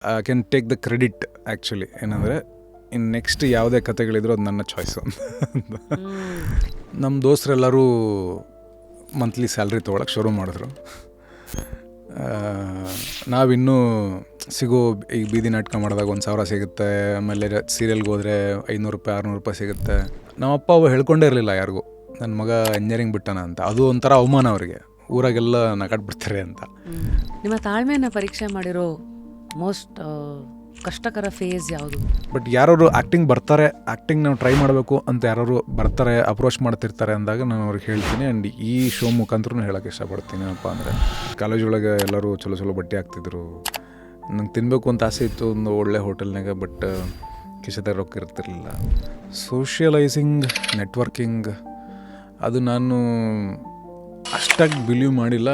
I can take the credit actually. ಏನಂದರೆ ಇನ್ನು next ಯಾವುದೇ ಕತೆಗಳಿದ್ರು ಅದು ನನ್ನ ಚಾಯ್ಸು. ನಮ್ಮ ದೋಸ್ತರೆಲ್ಲರೂ ಮಂತ್ಲಿ ಸ್ಯಾಲ್ರಿ ತೊಗೊಳಕ್ಕೆ ಶುರು ಮಾಡಿದ್ರು. ನಾವಿನ್ನೂ ಸಿಗೋ ಈಗ ಬೀದಿ ನಾಟಕ ಮಾಡಿದಾಗ 1,000 ಸಿಗುತ್ತೆ, ಆಮೇಲೆ ಸೀರಿಯಲ್ಗೆ ಹೋದರೆ 500 ರೂಪಾಯಿ 600 ರೂಪಾಯಿ ಸಿಗುತ್ತೆ. ನಮ್ಮಪ್ಪ ಅವು ಹೇಳ್ಕೊಂಡೇ ಇರಲಿಲ್ಲ ಯಾರಿಗೂ, ನನ್ನ ಮಗ ಇಂಜಿನಿಯರಿಂಗ್ ಬಿಟ್ಟಾನ ಅಂತ. ಅದು ಒಂಥರ ಅವಮಾನ ಅವರಿಗೆ, ಊರಾಗೆಲ್ಲ ನಗಾಡ್ಬಿಡ್ತಾರೆ ಅಂತ. ನಿಮ್ಮ ತಾಳ್ಮೆಯನ್ನು ಪರೀಕ್ಷೆ ಮಾಡಿರೋ ಮೋಸ್ಟ್ ಕಷ್ಟಕರ ಫೇಸ್ ಯಾವುದು? ಬಟ್ ಯಾರು ಆ್ಯಕ್ಟಿಂಗ್ ಬರ್ತಾರೆ, ಆ್ಯಕ್ಟಿಂಗ್ ನಾವು ಟ್ರೈ ಮಾಡಬೇಕು ಅಂತ ಯಾರು ಬರ್ತಾರೆ, ಅಪ್ರೋಚ್ ಮಾಡ್ತಿರ್ತಾರೆ ಅಂದಾಗ ನಾನು ಅವ್ರಿಗೆ ಹೇಳ್ತೀನಿ. ಆ್ಯಂಡ್ ಈ ಶೋ ಮುಖಾಂತರ ಹೇಳೋಕ್ಕೆ ಇಷ್ಟಪಡ್ತೀನಿ. ಏನಪ್ಪ ಅಂದರೆ ಕಾಲೇಜ್ ಒಳಗೆ ಎಲ್ಲರೂ ಚಲೋ ಬಟ್ಟೆ ಹಾಕ್ತಿದ್ರು. ನಂಗೆ ತಿನ್ನಬೇಕು ಅಂತ ಆಸೆ ಇತ್ತು ಒಂದು ಒಳ್ಳೆ ಹೋಟೆಲ್ನಾಗ, ಬಟ್ ಕಿಶೆದಾಗ ರೊಕ್ಕ ಇರ್ತಿರ್ಲಿಲ್ಲ. ಸೋಷಿಯಲೈಸಿಂಗ್, ನೆಟ್ವರ್ಕಿಂಗ್ ಅದು ನಾನು ಅಷ್ಟಾಗಿ ಬಿಲೀವ್ ಮಾಡಿಲ್ಲ,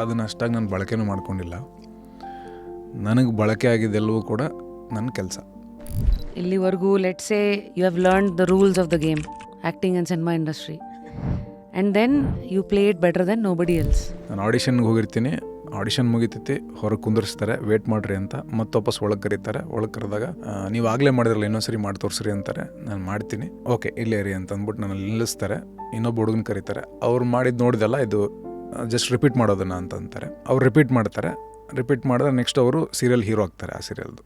ಅದನ್ನು ಅಷ್ಟಾಗಿ ನಾನು ಬಳಕೆನೂ ಮಾಡ್ಕೊಂಡಿಲ್ಲ. ನನಗೆ ಬಳಕೆ ಆಗಿದ್ದೆಲ್ಲವೂ ಕೂಡ ನನ್ನ ಕೆಲಸ. ಇಲ್ಲಿವರೆಗೂ let's say you have learned the rules of the game, acting and cinema industry, and then you played better than nobody else. ನಾನು ಆಡಿಷನ್ಗೆ ಹೋಗಿರ್ತೀನಿ, ಆಡಿಷನ್ ಮುಗಿತೈತಿ, ಹೊರಗೆ ಕುಂದರ್ಸ್ತಾರೆ, ವೇಟ್ ಮಾಡಿರಿ ಅಂತ, ಮತ್ತೆ ವಾಪಸ್ ಒಳಗೆ ಕರೀತಾರೆ. ಒಳಗೆ ಕರೆದಾಗ ನೀವು ಆಗಲೇ ಮಾಡಿದ್ರಲ್ಲ ಇನ್ನೊಂದ್ಸರಿ ಮಾಡಿ ತೋರಿಸ್ರಿ ಅಂತಾರೆ. ನಾನು ಮಾಡ್ತೀನಿ, ಓಕೆ ಇಲ್ಲೇ ರೀ ಅಂತ ಅಂದ್ಬಿಟ್ಟು ನಾನು ನಿಲ್ಲಿಸ್ತಾರೆ. ಇನ್ನೊಬ್ಬ ಹುಡುಗನ ಕರೀತಾರೆ, ಅವ್ರು ಮಾಡಿದ್ದು ನೋಡಿದಲ್ಲ ಇದು ಜಸ್ಟ್ ರಿಪೀಟ್ ಮಾಡೋದನ್ನ ಅಂತ ಅಂತಾರೆ. ಅವ್ರು ರಿಪೀಟ್ ಮಾಡ್ತಾರೆ. ರಿಪೀಟ್ ಮಾಡಿದ್ರೆ ನೆಕ್ಸ್ಟ್ ಅವರು ಸೀರಿಯಲ್ ಹೀರೋ ಆಗ್ತಾರೆ ಆ ಸೀರಿಯಲ್ದು.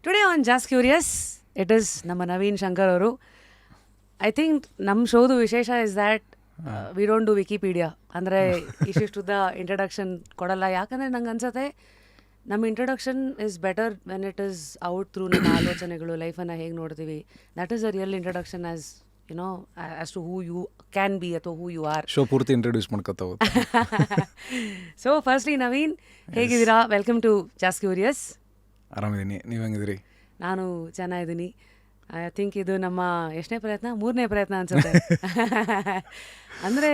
Today on Just Curious it is ನಮ್ಮ ನವೀನ್ ಶಂಕರ್ ಅವರು. ಐ ಥಿಂಕ್ ನಮ್ಮ ಶೋದು ವಿಶೇಷ is that we don't do Wikipedia, ಅಂದರೆ ಇಷ್ಟಿಷ್ಟುದ್ದ ಇಂಟ್ರಡಕ್ಷನ್ ಕೊಡಲ್ಲ. ಯಾಕಂದರೆ ನಂಗೆ ಅನ್ಸುತ್ತೆ ನಮ್ಮ introduction is better when it is out through ನಮ್ಮ ಆಲೋಚನೆಗಳು, ಲೈಫನ್ನು ಹೇಗೆ ನೋಡ್ತೀವಿ. That is a real introduction as you know as to who you can be ಅಥವಾ ಹೂ ಯು ಆರ್. ಶೋ ಪೂರ್ತಿ ಇಂಟ್ರೊಡ್ಯೂಸ್ ಮಾಡ್ಕೊತಾ ಹೋಗ್ತೀವಿ. ಸೊ ಫಸ್ಟ್ಲಿ ನವೀನ್, ಹೇಗಿದ್ದೀರಾ? Welcome to Just Curious. ಆರಾಮಿದ್ದೀನಿ, ನೀವು ಹೆಂಗಿದ್ರಿ? ನಾನು ಚೆನ್ನಾಗಿದ್ದೀನಿ. ಐ ಥಿಂಕ್ ಇದು ನಮ್ಮ ಎಷ್ಟನೇ ಪ್ರಯತ್ನ? 3ನೇ ಪ್ರಯತ್ನ ಅನ್ಸುತ್ತೆ. ಅಂದರೆ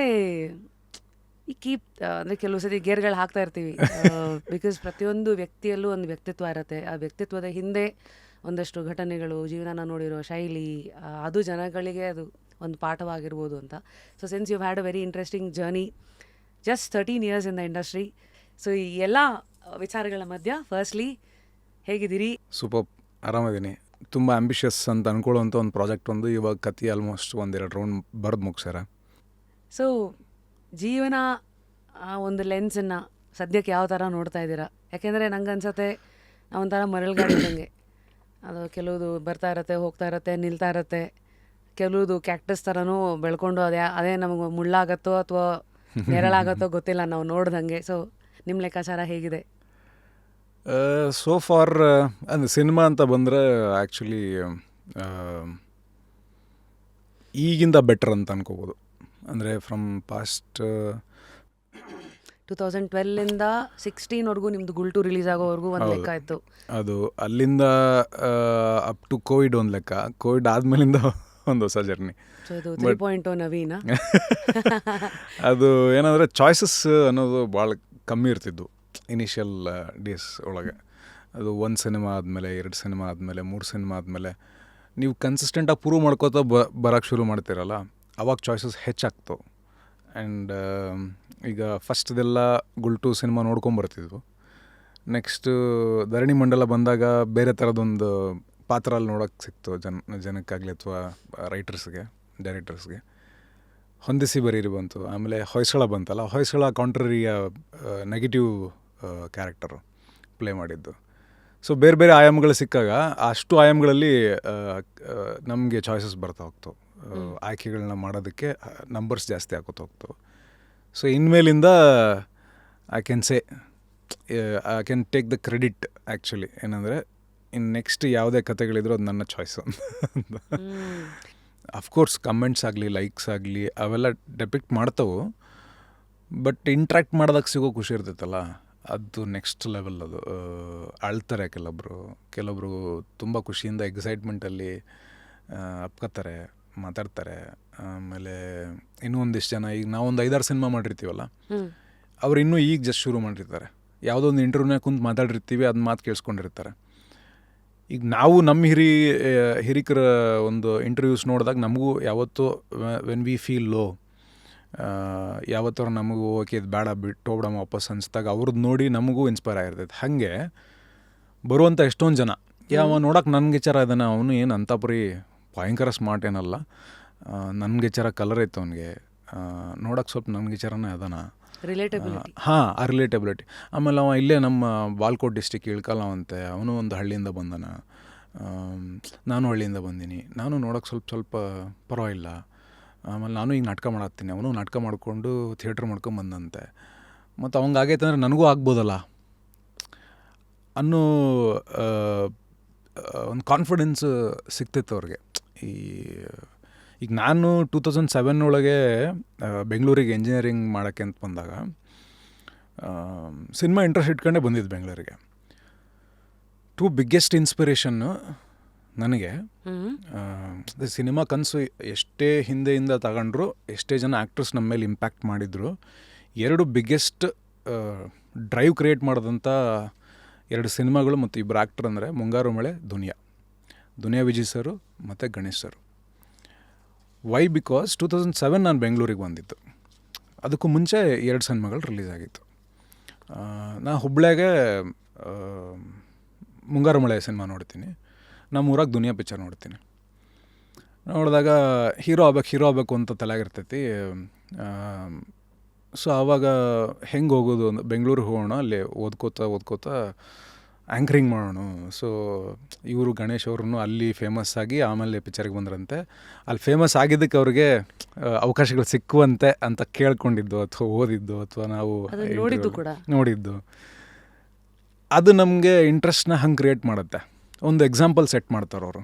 ಈ ಕೀಪ್ ಅಂದರೆ ಕೆಲವು ಸತಿ ಗೇರ್ಗಳು ಹಾಕ್ತಾ ಇರ್ತೀವಿ. ಬಿಕಾಸ್ ಪ್ರತಿಯೊಂದು ವ್ಯಕ್ತಿಯಲ್ಲೂ ಒಂದು ವ್ಯಕ್ತಿತ್ವ ಇರುತ್ತೆ. ಆ ವ್ಯಕ್ತಿತ್ವದ ಹಿಂದೆ ಒಂದಷ್ಟು ಘಟನೆಗಳು, ಜೀವನನ ನೋಡಿರೋ ಶೈಲಿ, ಅದು ಜನಗಳಿಗೆ ಅದು ಒಂದು ಪಾಠವಾಗಿರ್ಬೋದು ಅಂತ. So since you had a very interesting journey, just 13 years in the industry. So ಈ ಎಲ್ಲ ವಿಚಾರಗಳ ಮಧ್ಯ ಫಸ್ಟ್ಲಿ ಹೇಗಿದ್ದೀರಿ? ಸೂಪರ್, ಆರಾಮಿದ್ದೀನಿ. ತುಂಬ ಆಂಬಿಷಿಯಸ್ ಅಂತ ಅಂದ್ಕೊಳ್ಳೋಂಥ ಒಂದು ಪ್ರಾಜೆಕ್ಟ್ ಒಂದು ಇವಾಗ ಕತಿ ಆಲ್ಮೋಸ್ಟ್ 1-2 ರೌಂಡ್ ಬರೆದು ಮುಗಿಸ್ಯಾರ. ಸೊ ಜೀವನ ಒಂದು ಲೆನ್ಸನ್ನು ಸದ್ಯಕ್ಕೆ ಯಾವ ಥರ ನೋಡ್ತಾ ಇದ್ದೀರಾ? ಯಾಕೆಂದರೆ ನಂಗೆ ಅನ್ಸತ್ತೆ ನಾವು ಒಂಥರ ಮರಳುಗಾಡಿ ಇದ್ದಂಗೆ. ಅದು ಕೆಲವುದು ಬರ್ತಾ ಇರುತ್ತೆ, ಹೋಗ್ತಾ ಇರುತ್ತೆ, ನಿಲ್ತಾ ಇರುತ್ತೆ. ಕೆಲವುದು ಕ್ಯಾಕ್ಟಸ್ ಥರನೂ ಬೆಳ್ಕೊಂಡು ಅದೇ ನಮಗೆ ಮುಳ್ಳಾಗತ್ತೋ ಅಥವಾ ನೆರಳಾಗತ್ತೋ ಗೊತ್ತಿಲ್ಲ ನಾವು ನೋಡ್ದಂಗೆ. ಸೊ ನಿಮ್ಮ ಲೆಕ್ಕಾಚಾರ ಹೇಗಿದೆ? ಸೋ ಫಾರ್ ಅಂದರೆ ಸಿನಿಮಾ ಅಂತ ಬಂದರೆ ಆ್ಯಕ್ಚುಲಿ ಈಗಿಂದ ಬೆಟರ್ ಅಂತ ಅನ್ಕೋಬೋದು. ಅಂದರೆ ಫ್ರಮ್ ಪಾಸ್ಟ್ 2012ಇಂದ 16ವರೆಗೂ ನಿಮ್ಮದು ಗುಲ್ಟು ರಿಲೀಸ್ ಆಗೋವರೆಗೂ ಒಂದು ಲೆಕ್ಕ ಇತ್ತು. ಅದು ಅಲ್ಲಿಂದ ಅಪ್ ಟು ಕೋವಿಡ್ ಒಂದು ಲೆಕ್ಕ. ಕೋವಿಡ್ ಆದಮೇಲಿಂದ ಒಂದು ಹೊಸ ಜರ್ನಿ. ಸೊ ಇದು 3.0 ನವೀನ. ಅದು ಏನಂದರೆ ಚಾಯ್ಸಸ್ ಅನ್ನೋದು ಭಾಳ ಕಮ್ಮಿ ಇರ್ತಿದ್ವು ಇನಿಷಿಯಲ್ ಡೇಸ್ ಒಳಗೆ. ಅದು 1 ಸಿನಿಮಾ ಆದಮೇಲೆ, 2 ಸಿನಿಮಾ ಆದಮೇಲೆ, 3 ಸಿನಿಮಾ ಆದಮೇಲೆ ನೀವು ಕನ್ಸಿಸ್ಟೆಂಟಾಗಿ ಪ್ರೂವ್ ಮಾಡ್ಕೋತಾ ಬರೋಕ್ಕೆ ಶುರು ಮಾಡ್ತೀರಲ್ಲ, ಅವಾಗ ಚಾಯ್ಸಸ್ ಹೆಚ್ಚಾಗ್ತವೆ. ಆ್ಯಂಡ್ ಈಗ ಫಸ್ಟ್ದೆಲ್ಲ ಗುಲ್ಟು ಸಿನಿಮಾ ನೋಡ್ಕೊಂಬರ್ತಿದ್ವು. ನೆಕ್ಸ್ಟು ಧರಣಿ ಮಂಡಲ ಬಂದಾಗ ಬೇರೆ ಥರದೊಂದು ಪಾತ್ರ ಅಲ್ಲಿ ನೋಡೋಕ್ಕೆ ಸಿಕ್ತು ಜನಕ್ಕಾಗಲಿ ಅಥವಾ ರೈಟರ್ಸ್ಗೆ, ಡೈರೆಕ್ಟರ್ಸ್ಗೆ. ಹೊಂದಿಸಿ ಬರೀರಿ ಬಂತು. ಆಮೇಲೆ ಹೊಯ್ಸಳ ಬಂತಲ್ಲ, ಹೊಯ್ಸಳ ಕಾಂಟ್ರರಿಯ ನೆಗೆಟಿವ್ ಕ್ಯಾರೆಕ್ಟರು ಪ್ಲೇ ಮಾಡಿದ್ದು. ಸೊ ಬೇರೆ ಬೇರೆ ಆಯಾಮಗಳು ಸಿಕ್ಕಾಗ ಅಷ್ಟು ಆಯಾಮಗಳಲ್ಲಿ ನಮಗೆ ಚಾಯ್ಸಸ್ ಬರ್ತಾ ಹೋಗ್ತವೆ. ಆಯ್ಕೆಗಳನ್ನ ಮಾಡೋದಕ್ಕೆ ನಂಬರ್ಸ್ ಜಾಸ್ತಿ ಹಾಕೋತಾ ಹೋಗ್ತವೆ. ಸೊ ಇನ್ಮೇಲಿಂದ I can take the credit actually. ಏನಂದರೆ ಇನ್ನು ನೆಕ್ಸ್ಟ್ ಯಾವುದೇ ಕತೆಗಳಿದ್ರು ಅದು ನನ್ನ ಚಾಯ್ಸು. ಅಫ್ಕೋರ್ಸ್ ಕಮೆಂಟ್ಸ್ ಆಗಲಿ, ಲೈಕ್ಸ್ ಆಗಲಿ ಅವೆಲ್ಲ ಡೆಪಿಕ್ಟ್ ಮಾಡ್ತಾವೆ. ಬಟ್ ಇಂಟ್ರ್ಯಾಕ್ಟ್ ಮಾಡಿದಾಗ ಸಿಗೋ ಖುಷಿ ಇರ್ತೈತಲ್ಲ, ಅದು ನೆಕ್ಸ್ಟ್ ಲೆವೆಲ್. ಅದು ಅಳ್ತಾರೆ ಕೆಲವೊಬ್ಬರು ತುಂಬ ಖುಷಿಯಿಂದ ಎಕ್ಸೈಟ್ಮೆಂಟಲ್ಲಿ ಅಪ್ಕೋತಾರೆ. ಮಾತಾಡ್ತಾರೆ. ಆಮೇಲೆ ಇನ್ನೂ ಒಂದಿಷ್ಟು ಜನ, ಈಗ ನಾವೊಂದು 5-6 ಸಿನಿಮಾ ಮಾಡಿರ್ತೀವಲ್ಲ, ಹ್ಮ್ ಅವ್ರು ಇನ್ನೂ ಈಗ ಜಸ್ಟ್ ಶುರು ಮಾಡಿರ್ತಾರೆ. ಯಾವುದೋ ಒಂದು ಇಂಟರ್ವ್ಯೂನಾಗ ಕುಂತು ಮಾತಾಡಿರ್ತೀವಿ, ಅದನ್ನ ಮಾತು ಕೇಳಿಸ್ಕೊಂಡಿರ್ತಾರೆ. ಈಗ ನಾವು ನಮ್ಮ ಹಿರಿಕರ ಒಂದು ಇಂಟರ್ವ್ಯೂಸ್ ನೋಡಿದಾಗ ನಮಗೂ ಯಾವತ್ತೂ ವೆನ್ ವಿ ಫೀಲ್ ಲೋ, ಯಾವತ್ತವ್ರು ನಮಗೂ ಓಕೆ ಇದು ಬೇಡ ಬಿಟ್ಟು ಹೋಗ್ಬಿಡಮ್ಮ ವಾಪಸ್ ಅನಿಸ್ದಾಗ ಅವ್ರದ್ದು ನೋಡಿ ನಮಗೂ ಇನ್ಸ್ಪೈರ್ ಆಗಿರ್ತೈತೆ. ಹಾಗೆ ಬರುವಂಥ ಎಷ್ಟೊಂದು ಜನ ಯಾವ ನೋಡೋಕೆ ನನ್ನ ಗೆಚ್ಚರ ಇದ್ದಾನೆ, ಅವನು ಏನು ಅಂತ ಪರಿ ಭಯಂಕರ ಸ್ಮಾರ್ಟ್ ಏನಲ್ಲ, ನನ್ನ ಗೆಚ್ಚರ ಕಲರ್ ಐತೆ ಅವನಿಗೆ, ನೋಡೋಕೆ ಸ್ವಲ್ಪ ನನ್ನ ಗೆಚ್ಚರನೇ ಅದಾನ. ರಿಲೇಟಬಿಲಿಟಿ. ಹಾಂ, ಆ ರಿಲೇಟಬಿಲಿಟಿ. ಆಮೇಲೆ ಅವ ಇಲ್ಲೇ ನಮ್ಮ ಬಾಲ್ಕೋಟ್ ಡಿಸ್ಟಿಕ್ ಇಳ್ಕಲ್ಲವಂತೆ, ಅವನು ಒಂದು ಹಳ್ಳಿಯಿಂದ ಬಂದನ, ನಾನು ಹಳ್ಳಿಯಿಂದ ಬಂದೀನಿ, ನಾನು ನೋಡೋಕೆ ಸ್ವಲ್ಪ ಪರವಾಗಿಲ್ಲ. ಆಮೇಲೆ ನಾನು ಈಗ ನಾಟಕ ಮಾಡತ್ತೀನಿ, ಅವನು ನಾಟಕ ಮಾಡಿಕೊಂಡು ಥಿಯೇಟ್ರ್ ಮಾಡ್ಕೊಂಬಂದಂತೆ, ಮತ್ತು ಅವಂಗೆ ಆಗೈತೆ ಅಂದರೆ ನನಗೂ ಆಗ್ಬೋದಲ್ಲ ಅನ್ನೋ ಒಂದು ಕಾನ್ಫಿಡೆನ್ಸ್ ಸಿಗ್ತಿತ್ತು ಅವ್ರಿಗೆ. ಈಗ ನಾನು 2007 ಒಳಗೆ ಬೆಂಗಳೂರಿಗೆ ಇಂಜಿನಿಯರಿಂಗ್ ಮಾಡೋಕ್ಕೆ ಅಂತ ಬಂದಾಗ ಸಿನಿಮಾ ಇಂಟ್ರೆಸ್ಟ್ ಇಟ್ಕೊಂಡೇ ಬಂದಿದ್ದು ಬೆಂಗಳೂರಿಗೆ. ಬಿಗ್ಗೆಸ್ಟ್ ಇನ್ಸ್ಪಿರೇಷನ್ನು ನನಗೆ ಸಿನಿಮಾ ಕನಸು ಎಷ್ಟೇ ಹಿಂದೆಯಿಂದ ತಗೊಂಡ್ರು, ಎಷ್ಟೇ ಜನ ಆ್ಯಕ್ಟ್ರಸ್ ನಮ್ಮ ಮೇಲೆ ಇಂಪ್ಯಾಕ್ಟ್ ಮಾಡಿದ್ರು, 2 ಬಿಗ್ಗೆಸ್ಟ್ ಡ್ರೈವ್ ಕ್ರಿಯೇಟ್ ಮಾಡಿದಂಥ 2 ಸಿನಿಮಾಗಳು ಮತ್ತು 2 ಆ್ಯಕ್ಟ್ರ್ ಅಂದರೆ ಮುಂಗಾರು ಮಳೆ, ದುನಿಯಾ ವಿಜಯ್ ಸರು ಮತ್ತು ಗಣೇಶ್ ಸರು. ವೈ? ಬಿಕಾಸ್ 2007 ನಾನು ಬೆಂಗಳೂರಿಗೆ ಬಂದಿದ್ದು, ಅದಕ್ಕೂ ಮುಂಚೆ 2 ಸಿನಿಮಾಗಳು ರಿಲೀಸ್ ಆಗಿತ್ತು. ನಾ ಹುಬ್ಳ್ಯಾಗೆ ಮುಂಗಾರು ಮಳೆ ಸಿನಿಮಾ ನೋಡ್ತೀನಿ, ನಮ್ಮ ಊರಾಗ ದುನಿಯಾ ಪಿಕ್ಚರ್ ನೋಡ್ತೀನಿ. ನೋಡಿದಾಗ ಹೀರೋ ಆಗಬೇಕು ಅಂತ ತಲೆಯಾಗಿರ್ತೈತಿ. ಸೊ ಆವಾಗ ಹೆಂಗೆ ಹೋಗೋದು ಅಂತ ಬೆಂಗಳೂರಿಗೆ ಹೋಗೋಣ, ಅಲ್ಲಿ ಓದ್ಕೋತಾ ಆ್ಯಂಕರಿಂಗ್ ಮಾಡೋಣ. ಸೊ ಇವರು ಗಣೇಶ್ ಅವ್ರೂ ಅಲ್ಲಿ ಫೇಮಸ್ ಆಗಿ ಆಮೇಲೆ ಪಿಕ್ಚರ್ಗೆ ಬಂದ್ರಂತೆ. ಅಲ್ಲಿ ಫೇಮಸ್ ಆಗಿದ್ದಕ್ಕೆ ಅವ್ರಿಗೆ ಅವಕಾಶಗಳು ಸಿಕ್ಕುವಂತೆ ಅಂತ ಕೇಳ್ಕೊಂಡಿದ್ದು ಅಥವಾ ಓದಿದ್ದು ಅಥವಾ ನಾವು ನೋಡಿದ್ದು, ಅದು ನಮಗೆ ಇಂಟ್ರೆಸ್ಟ್ನ ಹಂಗೆ ಕ್ರಿಯೇಟ್ ಮಾಡುತ್ತೆ. ಒಂದು ಎಕ್ಸಾಂಪಲ್ ಸೆಟ್ ಮಾಡ್ತಾರೆ ಅವರು.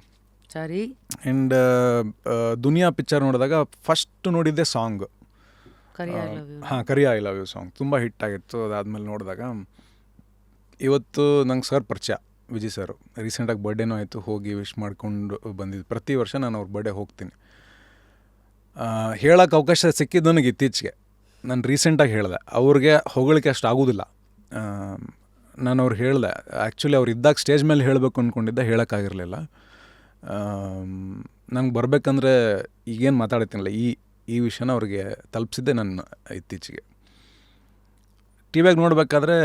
ಸರಿ. ಆ್ಯಂಡ್ ದುನಿಯಾ ಪಿಕ್ಚರ್ ನೋಡಿದಾಗ ಫಸ್ಟ್ ನೋಡಿದ್ದೆ song, Kari I love you song ತುಂಬ ಹಿಟ್ಟಾಗಿತ್ತು. ಅದಾದಮೇಲೆ ನೋಡಿದಾಗ ಇವತ್ತು ನಂಗೆ ಸರ್ ಪರಿಚಯ, ವಿಜಯ್ ಸರ್. ರೀಸೆಂಟಾಗಿ ಬರ್ಡೇನೂ ಆಯಿತು, ಹೋಗಿ ವಿಶ್ ಮಾಡ್ಕೊಂಡು ಬಂದಿದ್ದು. ಪ್ರತಿ ವರ್ಷ ನಾನು ಅವ್ರ ಬರ್ಡೇ ಹೋಗ್ತೀನಿ. ಹೇಳೋಕ್ಕೆ ಅವಕಾಶ ಸಿಕ್ಕಿದ್ದು ನನಗೆ ಇತ್ತೀಚೆಗೆ, ನಾನು ರೀಸೆಂಟಾಗಿ ಹೇಳಿದೆ. ಅವ್ರಿಗೆ ಹೊಗಳಿಕೆ ಅಷ್ಟು ಆಗೋದಿಲ್ಲ. ನಾನು ಅವ್ರು ಹೇಳಿದೆ, ಆ್ಯಕ್ಚುಲಿ ಅವ್ರು ಇದ್ದಾಗ ಸ್ಟೇಜ್ ಮೇಲೆ ಹೇಳಬೇಕು ಅಂದ್ಕೊಂಡಿದ್ದೆ, ಹೇಳೋಕ್ಕಾಗಿರಲಿಲ್ಲ. ನಂಗೆ ಬರಬೇಕಂದ್ರೆ ಈಗೇನು ಮಾತಾಡ್ತೀನಲ್ಲ, ಈ ವಿಷಯನ ಅವ್ರಿಗೆ ತಲುಪಿಸಿದ್ದೆ ನಾನು ಇತ್ತೀಚೆಗೆ. ಟಿ ವಿಯಾಗಿ ನೋಡಬೇಕಾದ್ರೆ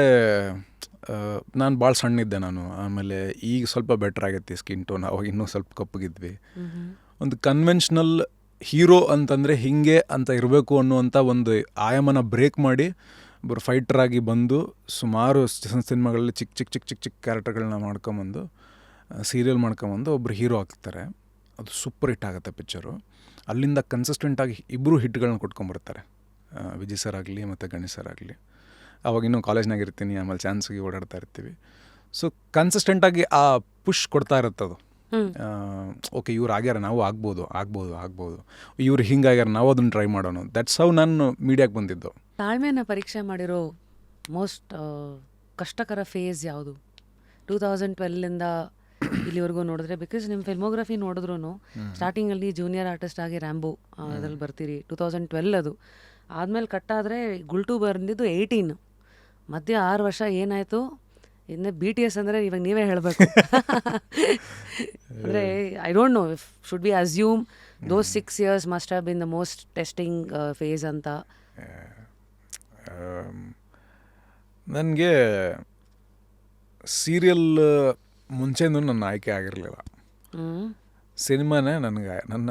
ನಾನು ಭಾಳ ಸಣ್ಣಿದ್ದೆ ನಾನು. ಆಮೇಲೆ ಈಗ ಸ್ವಲ್ಪ ಬೆಟ್ರ್ ಆಗೈತಿ ಸ್ಕಿನ್ ಟೋನ್, ಅವಾಗ ಇನ್ನೂ ಸ್ವಲ್ಪ ಕಪ್ಪಗಿದ್ವಿ. ಒಂದು ಕನ್ವೆನ್ಷನಲ್ ಹೀರೋ ಅಂತಂದರೆ ಹೀಗೆ ಅಂತ ಇರಬೇಕು ಅನ್ನುವಂಥ ಒಂದು ಆಯಾಮನ ಬ್ರೇಕ್ ಮಾಡಿ ಒಬ್ಬರು ಫೈಟ್ರಾಗಿ ಬಂದು ಸುಮಾರು ಸಿನಿಮಾಗಳಲ್ಲಿ ಚಿಕ್ಕ ಕ್ಯಾರೆಕ್ಟರ್ಗಳನ್ನ ಮಾಡ್ಕೊಂಬಂದು ಸೀರಿಯಲ್ ಮಾಡ್ಕೊಂಬಂದು ಒಬ್ಬರು ಹೀರೋ ಆಗ್ತಾರೆ. ಅದು ಸೂಪರ್ ಹಿಟ್ ಆಗುತ್ತೆ ಪಿಕ್ಚರು. ಅಲ್ಲಿಂದ ಕನ್ಸಿಸ್ಟೆಂಟಾಗಿ ಇಬ್ಬರು ಹಿಟ್ಗಳನ್ನ ಕೊಟ್ಕೊಂಬರ್ತಾರೆ, ವಿಜಯ್ ಸರ್ ಆಗಲಿ ಮತ್ತು ಗಣೇಶ್ ಸರ್ ಆಗಲಿ. ಅವಾಗ ಇನ್ನೂ ಕಾಲೇಜ್ನಾಗ ಇರ್ತೀನಿ, ಆಮೇಲೆ ಚಾನ್ಸ್ಗೆ ಓಡಾಡ್ತಾ ಇರ್ತೀವಿ. ಸೊ ಕನ್ಸಿಸ್ಟೆಂಟಾಗಿ ಆ ಪುಷ್ ಕೊಡ್ತಾ ಇರುತ್ತದು. ಓಕೆ, ಇವ್ರು ಆಗ್ಯಾರ, ನಾವು ಆಗ್ಬೋದು, ಇವ್ರು ಹಿಂಗಾಗ್ಯಾರ, ನಾವು ಅದನ್ನು ಟ್ರೈ ಮಾಡೋಣ. ದಟ್ಸ್ ಹೌ ನಾನು ಮೀಡಿಯಾಗೆ ಬಂದಿದ್ದು. ತಾಳ್ಮೆನ ಪರೀಕ್ಷೆ ಮಾಡಿರೋ ಮೋಸ್ಟ್ ಕಷ್ಟಕರ ಫೇಸ್ ಯಾವುದು 2012ಇಂದ ಇಲ್ಲಿವರೆಗೂ ನೋಡಿದ್ರೆ? ಬಿಕಾಸ್ ನಿಮ್ಮ ಫಿಲ್ಮೋಗ್ರಫಿ ನೋಡಿದ್ರು ಸ್ಟಾರ್ಟಿಂಗಲ್ಲಿ ಜೂನಿಯರ್ ಆರ್ಟಿಸ್ಟ್ ಆಗಿ ರ್ಯಾಂಬೋ ಅದ್ರಲ್ಲಿ ಬರ್ತೀರಿ, 2012 ಅದು. ಆದಮೇಲೆ ಕಟ್ಟಾದರೆ ಗುಲ್ಟು ಬಂದಿದ್ದು 18. ಮಧ್ಯೆ 6 ವರ್ಷ ಏನಾಯಿತು? ಇನ್ನು BTS ಅಂದರೆ ಇವಾಗ ನೀವೇ ಹೇಳಬೇಕು. ಅಂದರೆ I don't know if should be assume those 6 years must have been the most testing phase ಅಂತ. ನನಗೆ ಸೀರಿಯಲ್ ಮುಂಚೆನೂ ನನ್ನ ಆಯ್ಕೆ ಆಗಿರಲಿಲ್ಲ. ಸಿನಿಮಾನೇ ನನ್ನ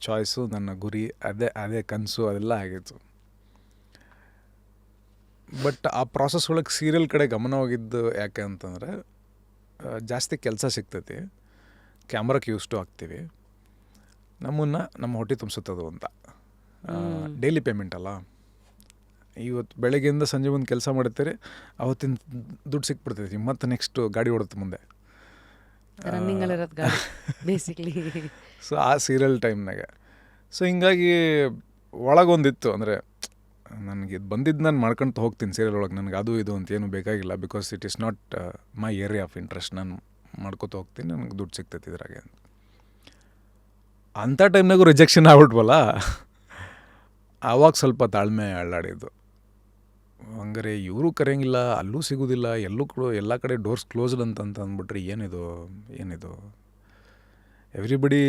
ಚಾಯ್ಸು, ನನ್ನ ಗುರಿ, ಅದೇ ಕನಸು, ಅದೆಲ್ಲ ಆಗಿತ್ತು. ಬಟ್ ಆ ಪ್ರಾಸೆಸ್ ಒಳಗೆ ಸೀರಿಯಲ್ ಕಡೆ ಗಮನ ಹೋಗಿದ್ದು ಯಾಕೆ ಅಂತಂದರೆ, ಜಾಸ್ತಿ ಕೆಲಸ ಸಿಗ್ತೈತಿ, ಕ್ಯಾಮ್ರಾಕ್ಕೆ ಯೂಸ್ಟು ಆಗ್ತೀವಿ, ನಮ್ಮ ಹೊಟ್ಟೆ ತುಂಬಿಸುತ್ತದು ಅಂತ. ಡೈಲಿ ಪೇಮೆಂಟ್ ಅಲ್ಲ. ಇವತ್ತು ಬೆಳಗ್ಗೆಯಿಂದ ಸಂಜೆ ಮುಂದೆ ಕೆಲಸ ಮಾಡ್ತೀರಿ, ಅವತ್ತಿನ ದುಡ್ಡು ಸಿಕ್ಬಿಡ್ತೈತಿ, ಮತ್ತು ನೆಕ್ಸ್ಟು ಗಾಡಿ ಓಡುತ್ತೆ ಮುಂದೆ, ರನ್ನಿಂಗಲ್ಲಿರೋದು ಗಾಡಿ ಬೇಸಿಕ್ಲಿ. ಸೊ ಆ ಸೀರಿಯಲ್ ಟೈಮ್ನಾಗೆ ಸೊ ಹಿಂಗಾಗಿ ಒಳಗೊಂದಿತ್ತು. ಅಂದರೆ ನನಗೆ ಇದು ಬಂದಿದ್ದು ನಾನು ಮಾಡ್ಕೊತ ಹೋಗ್ತೀನಿ ಸೀರಿಯಲ್ ಒಳಗೆ, ನನಗೆ ಅದು ಇದು ಅಂತ ಏನು ಬೇಕಾಗಿಲ್ಲ. Because it is not my area of interest. ನಾನು ಮಾಡ್ಕೊತ ಹೋಗ್ತೀನಿ, ನನಗೆ ದುಡ್ಡು ಸಿಗ್ತೈತಿ ಇದ್ರಾಗೆ. ಅಂಥ ಟೈಮ್ನಾಗೂ ರಿಜೆಕ್ಷನ್ ಆಗ್ಬಿಟ್ವಲ್ಲ, ಆವಾಗ ಸ್ವಲ್ಪ ತಾಳ್ಮೆ ಅಳ್ಳಾಡಿದ್ದು. ಹಂಗಾರೆ ಇವರು ಕರೆಯಂಗಿಲ್ಲ, ಅಲ್ಲೂ ಸಿಗೋದಿಲ್ಲ, ಎಲ್ಲ ಕಡೆ ಡೋರ್ಸ್ ಕ್ಲೋಸ್ಡ್ ಅಂತ ಅಂದ್ಬಿಟ್ರೆ ಏನಿದು ಎವ್ರಿಬಡಿ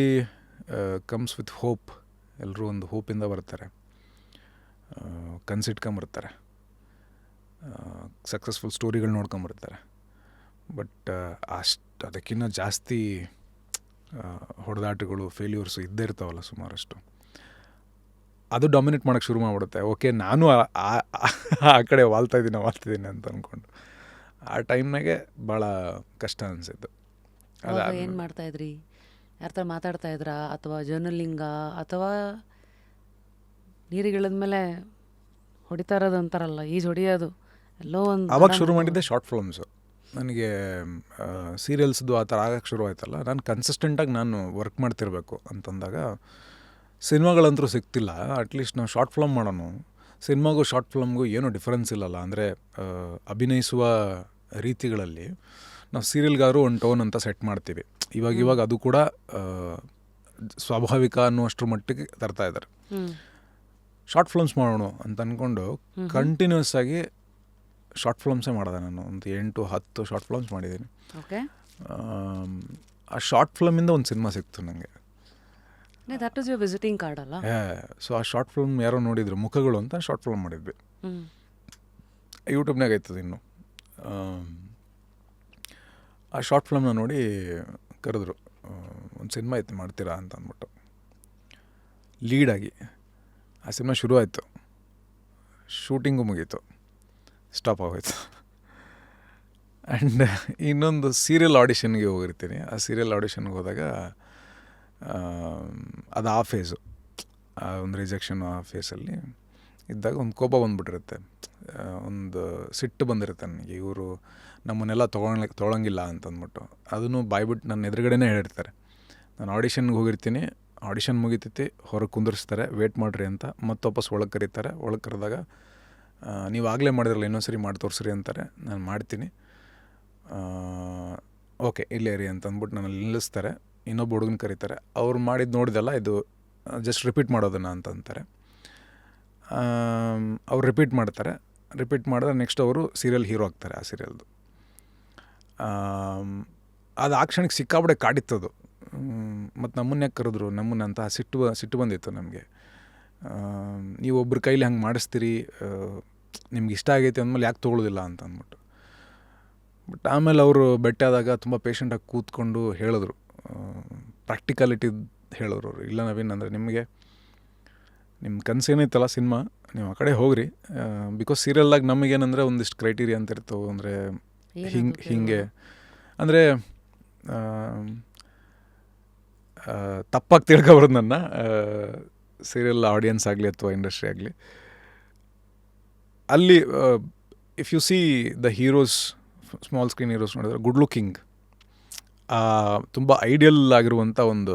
ಕಮ್ಸ್ ವಿತ್ ಹೋಪ್. ಎಲ್ಲರೂ ಒಂದು ಹೋಪಿಂದ ಬರ್ತಾರೆ, ಕನ್ಸಿಟ್ಕೊಂಬರ್ತಾರೆ, ಸಕ್ಸಸ್ಫುಲ್ ಸ್ಟೋರಿಗಳು ನೋಡ್ಕೊಂಬರ್ತಾರೆ. ಬಟ್ ಅದಕ್ಕಿಂತ ಜಾಸ್ತಿ ಹೊಡೆದಾಟಗಳು, ಫೇಲ್ಯೂರ್ಸು ಇದ್ದೇ ಇರ್ತಾವಲ್ಲ ಸುಮಾರಷ್ಟು. ಅದು ಡಾಮಿನೇಟ್ ಮಾಡೋಕ್ಕೆ ಶುರು ಮಾಡಿಬಿಡುತ್ತೆ. ಓಕೆ, ನಾನು ಆ ಕಡೆ ವಾಲ್ತಿದ್ದೀನಿ ಅಂತ ಅಂದ್ಕೊಂಡು ಆ ಟೈಮ್ನಾಗೆ ಭಾಳ ಕಷ್ಟ ಅನಿಸಿದ್ದು. ಏನು ಮಾಡ್ತಾಯಿದ್ರಿ? ಯಾರ ಥರ ಮಾತಾಡ್ತಾಯಿದ್ರಾ, ಅಥವಾ ಜರ್ನಲಿಂಗಾ, ಅಥವಾ ನೀರಿಗಿಳಿದ್ಮೇಲೆ ಹೊಡಿತಾ ಇರೋದು ಅಂತಾರಲ್ಲ, ಈಜು ಹೊಡಿಯೋದು, ಎಲ್ಲೋ ಒಂದು ಆವಾಗ ಶುರು ಮಾಡಿದ್ದೆ ಶಾರ್ಟ್ ಫಿಲ್ಮ್ಸು. ನನಗೆ ಸೀರಿಯಲ್ಸ್ದು ಆ ಥರ ಆಗಕ್ಕೆ ಶುರು ಆಯ್ತಲ್ಲ, ನಾನು ಕನ್ಸಿಸ್ಟೆಂಟಾಗಿ ನಾನು ವರ್ಕ್ ಮಾಡ್ತಿರ್ಬೇಕು ಅಂತಂದಾಗ ಸಿನಿಮಾಗಳಂತೂ ಸಿಗ್ತಿಲ್ಲ. ಅಟ್ಲೀಸ್ಟ್ ನಾವು ಶಾರ್ಟ್ ಫಿಲ್ಮ್ ಮಾಡೋಣ. ಸಿನಿಮಾಗೂ ಶಾರ್ಟ್ ಫಿಲ್ಮ್ಗೂ ಏನೂ ಡಿಫ್ರೆನ್ಸ್ ಇಲ್ಲಲ್ಲ. ಅಂದರೆ ಅಭಿನಯಿಸುವ ರೀತಿಗಳಲ್ಲಿ ನಾವು ಸೀರಿಯಲ್ಗಾದ್ರು ಒಂದು ಟೋನ್ ಅಂತ ಸೆಟ್ ಮಾಡ್ತೀವಿ. ಇವಾಗ ಅದು ಕೂಡ ಸ್ವಾಭಾವಿಕ ಅನ್ನುವಷ್ಟರ ಮಟ್ಟಿಗೆ ತರ್ತಾ ಇದ್ದಾರೆ. ಶಾರ್ಟ್ ಫಿಲ್ಮ್ಸ್ ಮಾಡೋಣ ಅಂತ ಅಂದ್ಕೊಂಡು ಕಂಟಿನ್ಯೂಸ್ ಆಗಿ ಶಾರ್ಟ್ ಫಿಲ್ಮ್ಸೇ ಮಾಡಿದೆ. ನಾನು ಒಂದು 8-10 ಶಾರ್ಟ್ ಫಿಲ್ಮ್ಸ್ ಮಾಡಿದ್ದೀನಿ. ಆ ಶಾರ್ಟ್ ಫಿಲ್ಮಿಂದ ಒಂದು ಸಿನಿಮಾ ಸಿಕ್ತು ನನಗೆ. That is your visiting card ಅಲ್ಲ? ಸೊ ಆ ಶಾರ್ಟ್ ಫಿಲ್ಮ್ ಯಾರೋ ನೋಡಿದ್ರು, ಮುಖಗಳು ಅಂತ ಶಾರ್ಟ್ ಫಿಲ್ಮ್ ಮಾಡಿದ್ವಿ. ಯೂಟ್ಯೂಬ್ನಾಗ ಆಯ್ತದೆ ಇನ್ನು. ಆ ಶಾರ್ಟ್ ಫಿಲ್ಮ್ನ ನೋಡಿ ಕರೆದ್ರು, ಒಂದು ಸಿನಿಮಾ ಐತೆ ಮಾಡ್ತೀರಾ ಅಂತ ಅಂದ್ಬಿಟ್ಟು ಲೀಡಾಗಿ. ಆ ಸಿನಿಮಾ ಶುರು ಆಯಿತು, ಶೂಟಿಂಗು ಮುಗೀತು, ಸ್ಟಾಪ್ ಆಗೋಯ್ತು. ಆ್ಯಂಡ್ ಇನ್ನೊಂದು ಸೀರಿಯಲ್ ಆಡಿಷನ್ಗೆ ಹೋಗಿರ್ತೀನಿ. ಆ ಸೀರಿಯಲ್ ಆಡಿಷನ್ಗೆ ಹೋದಾಗ ಅದು ಆ ಫೇಸು, ಒಂದು ರಿಜೆಕ್ಷನ್ ಆ ಫೇಸಲ್ಲಿ ಇದ್ದಾಗ ಒಂದು ಕೋಪ ಬಂದುಬಿಟ್ಟಿರುತ್ತೆ, ಒಂದು ಸಿಟ್ಟು ಬಂದಿರುತ್ತೆ ನನಗೆ. ಇವರು ನಮ್ಮನ್ನೆಲ್ಲ ತೊಗೊಳಂಗಿಲ್ಲ ಅಂತಂದ್ಬಿಟ್ಟು ಅದನ್ನು ಬಾಯ್ಬಿಟ್ಟು ನನ್ನ ಎದುರುಗಡೆನೇ ಹೇಳಿರ್ತಾರೆ. ನಾನು ಆಡಿಷನ್ಗೆ ಹೋಗಿರ್ತೀನಿ, ಆಡಿಷನ್ ಮುಗಿತೈತಿ, ಹೊರಗೆ ಕುಂದಿರಿಸ್ತಾರೆ, ವೇಟ್ ಮಾಡಿರಿ ಅಂತ, ಮತ್ತೆ ವಾಪಸ್ ಒಳಗೆ ಕರೀತಾರೆ. ಒಳಗೆ ಕರೆದಾಗ ನೀವು ಆಗಲೇ ಮಾಡಿದ್ರಲ್ಲ, ಇನ್ನೊಂದ್ಸರಿ ಮಾಡಿ ತೋರಿಸ್ರಿ ಅಂತಾರೆ. ನಾನು ಮಾಡ್ತೀನಿ, ಓಕೆ ಇಲ್ಲೇ ರೀ ಅಂತಂದ್ಬಿಟ್ಟು ನನ್ನ ನಿಲ್ಲಿಸ್ತಾರೆ. ಇನ್ನೊಬ್ಬ ಹುಡುಗನ ಕರೀತಾರೆ, ಅವ್ರು ಮಾಡಿದ್ದು ನೋಡಿದಲ್ಲ, ಇದು ಜಸ್ಟ್ ರಿಪೀಟ್ ಮಾಡೋದನ್ನು ಅಂತ ಅಂತಾರೆ. ಅವ್ರು ರಿಪೀಟ್ ಮಾಡಿದ್ರೆ ನೆಕ್ಸ್ಟ್ ಅವರು ಸೀರಿಯಲ್ ಹೀರೋ ಆಗ್ತಾರೆ ಆ ಸೀರಿಯಲ್ದು. ಅದು ಆ ಕ್ಷಣಕ್ಕೆ ಸಿಕ್ಕಾಬಿಡೆ ಕಾಡಿತ್ತದು. ಮತ್ತು ನಮ್ಮನ್ನೇ ಕರೆದ್ರು, ನಮ್ಮನ್ನಂತ ಸಿಟ್ಟು ಬಂದಿತ್ತು ನಮಗೆ. ನೀವು ಒಬ್ಬರ ಕೈಲಿ ಹಂಗೆ ಮಾಡಿಸ್ತೀರಿ, ನಿಮ್ಗೆ ಇಷ್ಟ ಆಗೈತೆ ಅಂದಮೇಲೆ ಯಾಕೆ ತೊಗೊಳ್ಳೋದಿಲ್ಲ ಅಂತ ಅಂದ್ಬಿಟ್ಟು. ಬಟ್ ಆಮೇಲೆ ಅವರು ಭೇಟಿಯಾದಾಗ ತುಂಬ ಪೇಷಂಟಾಗಿ ಕೂತ್ಕೊಂಡು ಹೇಳಿದ್ರು, ಪ್ರಾಕ್ಟಿಕಾಲಿಟಿ ಹೇಳಿದ್ರು ಅವರು. ಇಲ್ಲ ನವೀನ್, ಅಂದರೆ ನಿಮಗೆ ನಿಮ್ಮ ಕನಸು ಏನೈತಲ್ಲ ಸಿನಿಮಾ, ನೀವು ಆ ಕಡೆ ಹೋಗ್ರಿ. ಬಿಕಾಸ್ ಸೀರಿಯಲ್ದಾಗ ನಮಗೇನಂದರೆ ಒಂದಿಷ್ಟು ಕ್ರೈಟೀರಿಯಾ ಅಂತ ಇರ್ತವೆ. ಅಂದರೆ ಹಿಂಗೆ ಅಂದರೆ ತಪ್ಪಾಗಿ ತಿಳ್ಕೊಬಾರ್ದು ನನ್ನ, ಸೀರಿಯಲ್ ಆಡಿಯನ್ಸ್ ಆಗಲಿ ಅಥವಾ ಇಂಡಸ್ಟ್ರಿ ಆಗಲಿ. ಅಲ್ಲಿ if U C the heroes, small screen heroes ನೋಡಿದ್ರೆ ಗುಡ್ ಲುಕಿಂಗ್, ತುಂಬ ಐಡಿಯಲ್ ಆಗಿರುವಂಥ ಒಂದು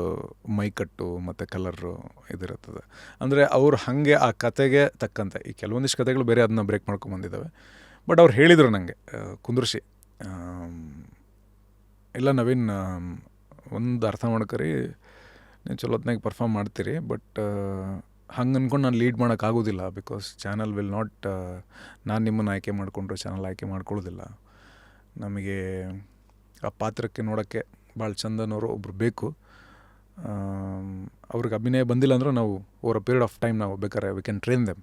ಮೈಕಟ್ಟು ಮತ್ತು ಕಲರು ಇದಿರುತ್ತದೆ. ಅಂದರೆ ಅವ್ರು ಹಾಗೆ ಆ ಕತೆಗೆ ತಕ್ಕಂತೆ, ಈ ಕೆಲವೊಂದಿಷ್ಟು ಕತೆಗಳು ಬೇರೆ ಅದನ್ನ ಬ್ರೇಕ್ ಮಾಡ್ಕೊಂಬಂದಿದ್ದಾವೆ. ಬಟ್ ಅವ್ರು ಹೇಳಿದರು ನನಗೆ ಕುಂದ್ರಿಸಿ, ಇಲ್ಲ ನವೀನ್, ಒಂದು ಅರ್ಥ ಮಾಡ್ಕರಿ, ನೀವು ಚಲೋತ್ನಾಗ ಪರ್ಫಾರ್ಮ್ ಮಾಡ್ತೀರಿ, ಬಟ್ ಹಂಗೆ ಅಂದ್ಕೊಂಡು ನಾನು ಲೀಡ್ ಮಾಡೋಕ್ಕಾಗೋದಿಲ್ಲ. ಬಿಕಾಸ್ ಚಾನಲ್ ವಿಲ್ ನಾಟ್, ನಾನು ನಿಮ್ಮನ್ನು ಆಯ್ಕೆ ಮಾಡಿಕೊಂಡ್ರೆ ಚಾನಲ್ ಆಯ್ಕೆ ಮಾಡ್ಕೊಳ್ಳೋದಿಲ್ಲ. ನಮಗೆ ಆ ಪಾತ್ರಕ್ಕೆ ನೋಡೋಕ್ಕೆ ಭಾಳ ಚಂದನವರು ಒಬ್ಬರು ಬೇಕು. ಅವ್ರಿಗೆ ಅಭಿನಯ ಬಂದಿಲ್ಲ ಅಂದರೂ ನಾವು over a period of time ನಾವು ಬೇಕಾದ್ರೆ we can train them.